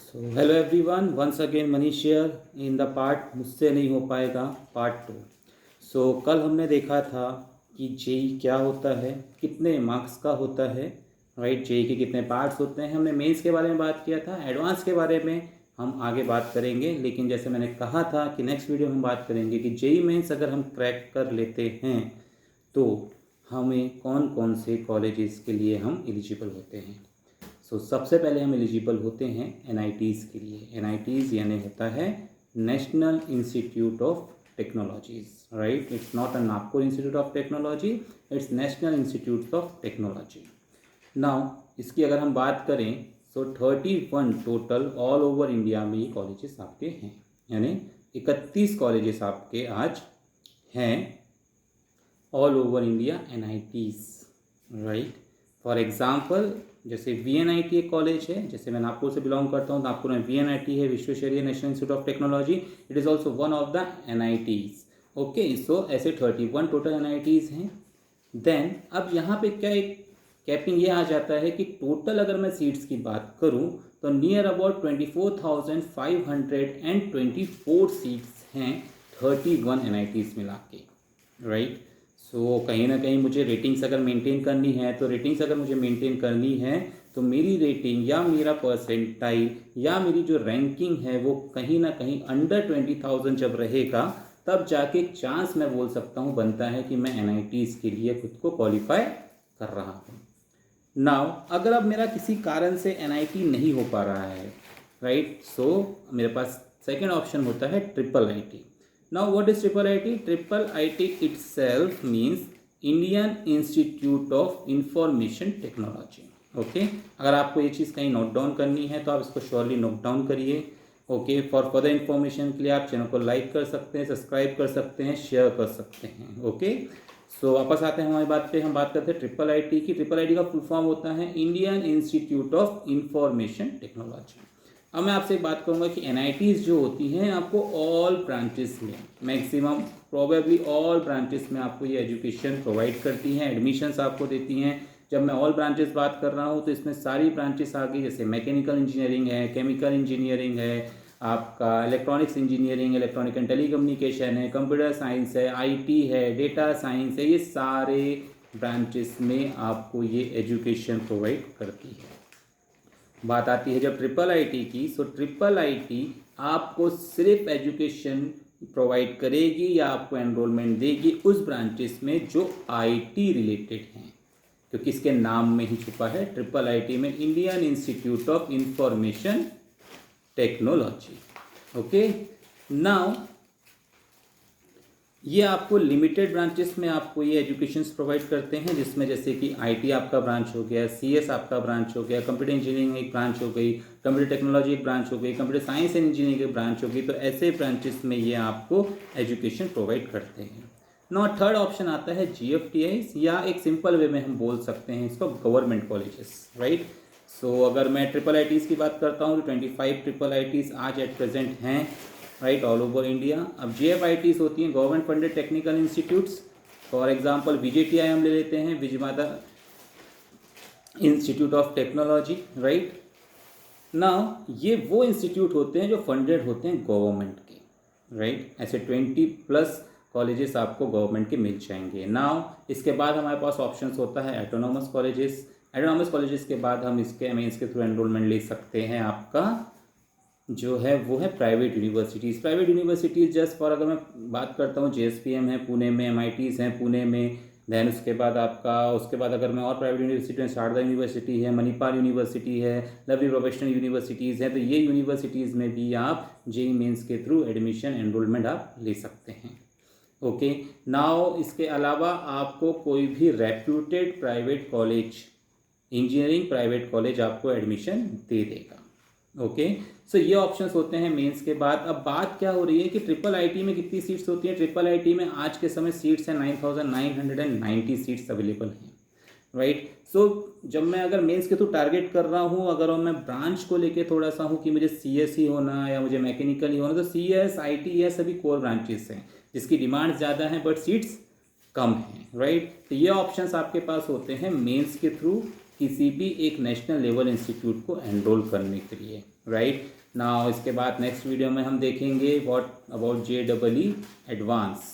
So hello everyone, once again Manish here in the part मुझसे नहीं हो पाएगा पार्ट 2। सो कल हमने देखा था कि जेई क्या होता है, कितने मार्क्स का होता है, राइट। जेई के कितने पार्ट्स होते हैं। हमने मेंस के बारे में बात किया था, एडवांस के बारे में हम आगे बात करेंगे। लेकिन जैसे मैंने कहा था कि नेक्स्ट वीडियो में हम बात करेंगे कि जेई मेंस अगर हम क्रैक कर लेते हैं तो हमें कौन कौन से कॉलेजेस के लिए हम एलिजिबल होते हैं। सबसे पहले हम एलिजिबल होते हैं एनआईटीज़ के लिए। एनआईटीज़ यानी होता है national institute of technologies, right. It's not a Nagpur institute of technology, it's national institute of technology. Now इसकी अगर हम बात करें 31 टोटल ऑल ओवर इंडिया में ये कॉलेजेस आपके हैं, यानी 31 कॉलेजेस आपके आज हैं all over India NITs, right. For example जैसे वीएनआईटी एक कॉलेज है, जैसे मैं नागपुर से बिलोंग करता हूँ, नागपुर में वीएनआईटी है, Visvesvaraya national institute of technology. It is also one of the NITs. Okay, so ऐसे 31 टोटल एनआईटीज़ हैं। देन अब यहाँ पे क्या एक कैपिंग ये आ जाता है कि टोटल अगर मैं सीट्स की बात करूँ तो नियर अबाउट 24,524 सीट्स हैं 31 एनआईटीज़ मिला के, राइट। सो कहीं ना कहीं मुझे रेटिंग्स अगर मेंटेन करनी है तो मेरी रेटिंग या मेरा परसेंटाइल या मेरी जो रैंकिंग है वो कहीं ना कहीं अंडर 20,000 जब रहेगा तब जाके चांस मैं बोल सकता हूँ बनता है कि मैं एनआईटीज़ के लिए खुद को क्वालिफाई कर रहा हूँ। नाउ अगर अब मेरा किसी कारण से एनआईटी नहीं हो पा रहा है, राइट, सो मेरे पास सेकेंड ऑप्शन होता है triple IT. Now what is triple IT? Triple IT itself means Indian Institute of Information Technology. Okay, अगर आपको ये चीज़ कहीं नोट डाउन करनी है तो आप इसको श्योरली नोट डाउन करिए। ओके, फॉर फर्दर इन्फॉर्मेशन के लिए आप चैनल को लाइक कर सकते हैं, सब्सक्राइब कर सकते हैं, शेयर कर सकते हैं। ओके, सो वापस आते हैं हमारी बात पे। हम बात करते हैं ट्रिपल आईटी की। ट्रिपल आईटी का फुल फॉर्म होता है Indian institute of information technology. अब मैं आपसे एक बात करूंगा कि एनआईटीज़ जो होती हैं आपको ऑल ब्रांचेस में, मैक्सिमम प्रोबेबली ऑल ब्रांचेस में आपको ये एजुकेशन प्रोवाइड करती हैं, एडमिशन्स आपको देती हैं। जब मैं ऑल ब्रांचेस बात कर रहा हूँ तो इसमें सारी ब्रांचेस आ गई, जैसे मैकेनिकल इंजीनियरिंग है, केमिकल इंजीनियरिंग है, आपका electronics engineering, electronic and telecommunication है, कंप्यूटर साइंस है, आईटी है, डेटा साइंस है। ये सारे ब्रांचेस में आपको ये एजुकेशन प्रोवाइड करती है। बात आती है जब ट्रिपल आईटी की, सो ट्रिपल आईटी आपको सिर्फ एजुकेशन प्रोवाइड करेगी या आपको एनरोलमेंट देगी उस ब्रांचेस में जो आईटी रिलेटेड हैं, क्योंकि इसके नाम में ही छुपा है ट्रिपल आईटी में Indian institute of information technology. Okay, now ये आपको लिमिटेड ब्रांचेस में आपको ये एजुकेशंस प्रोवाइड करते हैं, जिसमें जैसे कि आईटी आपका ब्रांच हो गया, सीएस आपका ब्रांच हो गया, कंप्यूटर इंजीनियरिंग एक ब्रांच हो गई, कंप्यूटर टेक्नोलॉजी एक ब्रांच हो गई, कंप्यूटर साइंस एंड इंजीनियरिंग एक ब्रांच हो गई। तो ऐसे ब्रांचेस में ये आपको एजुकेशन प्रोवाइड करते हैं। नौ थर्ड ऑप्शन आता है जीएफटीआईस, या एक सिंपल वे में हम बोल सकते हैं इसको गवर्नमेंट कॉलेजेस, राइट। सो अगर मैं ट्रिपल आईटीज़ की बात करता हूँ तो 25 ट्रिपल आईटीज़ आज एट प्रेजेंट हैं, राइट, ऑल ओवर इंडिया। अब जीएफआईटीज़ होती हैं government funded technical institutes. For example VJTI हम ले लेते हैं, Vijaymata institute of technology, right. Now ये वो इंस्टीट्यूट होते हैं जो फंडेड होते हैं गवर्नमेंट के, राइट। ऐसे 20+ कॉलेजेस आपको गवर्नमेंट के मिल जाएंगे। नाउ इसके बाद हमारे पास ऑप्शंस होता है ऑटोनॉमस कॉलेजेस। ऑटोनॉमस कॉलेजेस के बाद हम इसके मेंस के थ्रू एनरोलमेंट ले सकते हैं। आपका जो है वो है private universities. Private universities just for अगर मैं बात करता हूँ जेएसपीएम है पुणे में, एमआईटीज़ हैं पुणे में, दैन उसके बाद अगर मैं और प्राइवेट यूनिवर्सिटी में शारदा यूनिवर्सिटी है, मणिपाल यूनिवर्सिटी है, लवली प्रोफेशनल यूनिवर्सिटीज़ हैं। तो ये यूनिवर्सिटीज़ में भी आप जेईई मेंस के थ्रू एडमिशन एनरोलमेंट आप ले सकते हैं। ओके, नाउ इसके अलावा आपको कोई भी reputed private college, engineering private college आपको एडमिशन दे देगा। ओके, सो ये ऑप्शंस होते हैं मेंस के बाद। अब बात क्या हो रही है कि ट्रिपल आईटी में कितनी सीट्स होती हैं। ट्रिपल आईटी में आज के समय सीट्स हैं 9,990 सीट्स अवेलेबल हैं, राइट। सो जब मैं अगर मेंस के थ्रू टारगेट कर रहा हूँ, अगर मैं ब्रांच को लेके थोड़ा सा हूँ कि मुझे सीएस ही होना या मुझे मैकेनिकल ही होना, तो सीएस, आईटी ये सभी कोर ब्रांचेस हैं जिसकी डिमांड ज़्यादा है बट सीट्स कम हैं, राइट। तो ये ऑप्शंस आपके पास होते हैं मेंस के थ्रू किसी भी एक नेशनल लेवल इंस्टीट्यूट को एनरोल करने के लिए, राइट। नाउ इसके बाद नेक्स्ट वीडियो में हम देखेंगे व्हाट अबाउट JEE एडवांस।